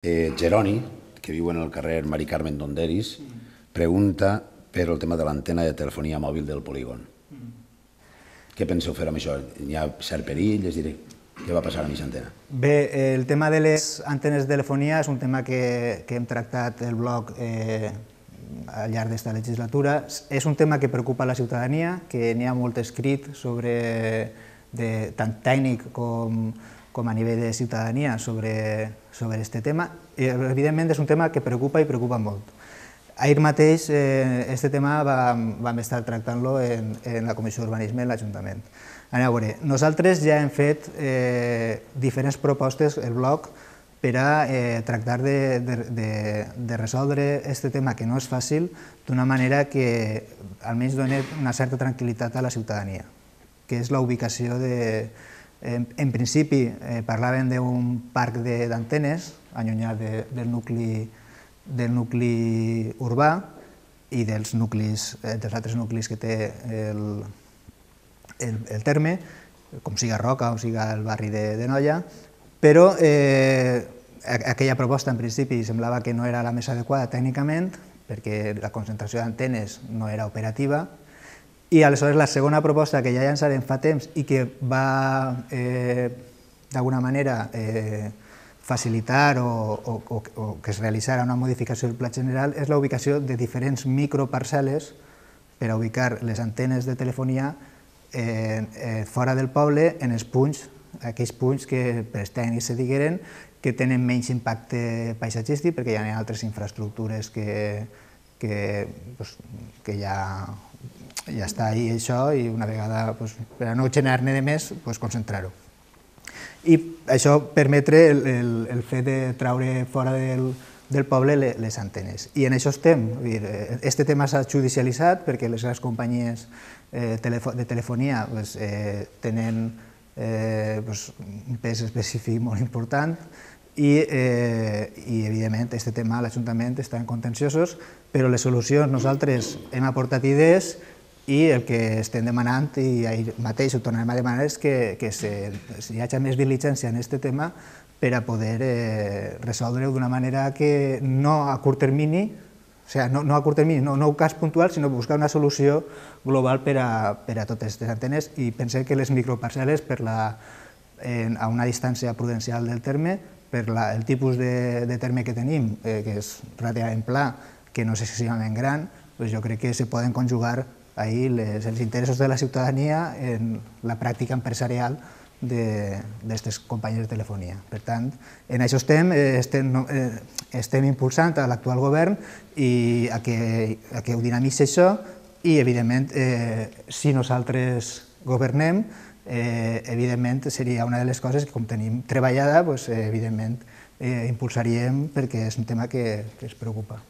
Geroni, que viu en el carrer Mari Carmen d'Onderis, pregunta per el tema de l'antena de telefonia mòbil del polígon. Què penseu fer amb això? Hi ha cert perill? És a dir, què va passar amb aquesta antena? Bé, el tema de les antenes de telefonia és un tema que hem tractat el blog al llarg d'esta legislatura. És un tema que preocupa la ciutadania, que n'hi ha molt escrit tant tècnic com a nivell de ciutadania sobre aquest tema. Evidentment és un tema que preocupa i preocupa molt. Ahir mateix aquest tema vam estar tractant-lo en la Comissió d'Urbanisme de l'Ajuntament. A veure, nosaltres ja hem fet diferents propostes, el blog, per a tractar de resoldre aquest tema, que no és fàcil, d'una manera que almenys doni una certa tranquil·litat a la ciutadania, que és la ubicació de... En principi parlaven d'un parc d'antenes allunyat del nucli urbà i dels altres nuclis que té el terme, com siga Roca o siga el barri de Noia, però aquella proposta en principi semblava que no era la més adequada tècnicament perquè la concentració d'antenes no era operativa. I aleshores la segona proposta que ja llançarem fa temps i que va d'alguna manera facilitar o que es realitzara una modificació del pla general és la ubicació de diferents microparcel·les per a ubicar les antenes de telefonia fora del poble en els punts, aquells punts que per els tècnics se digueren que tenen menys impacte paisatgístic perquè hi ha altres infraestructures que ja està ahí això i una vegada, per a no generar-ne de més, concentrar-ho. I això permetre el fet de traure fora del poble les antenes. I en això estem. Aquest tema s'ha judicialitzat perquè les grans companyies de telefonia tenen un pes específic molt important i, evidentment, aquest tema a l'Ajuntament està en contenciosos, però les solucions nosaltres hem aportat idees i el que estem demanant, i ahir mateix ho tornarem a demanar, és que hi hagi més diligència en aquest tema per a poder resoldre-ho d'una manera que no a curt termini, no a curt termini, no un cas puntual, sinó buscar una solució global per a totes les antenes, i pensem que les microparcel·les a una distància prudencial del terme, per el tipus de terme que tenim, que és relativament pla, que no és excessivament gran, jo crec que se poden conjugar els interessos de la ciutadania en la pràctica empresarial d'aquestes companyies de telefonia. Per tant, en això estem impulsant a l'actual govern a que ho dinamitzi això i, evidentment, si nosaltres governem, evidentment seria una de les coses que, com tenim treballada, evidentment impulsaríem perquè és un tema que ens preocupa.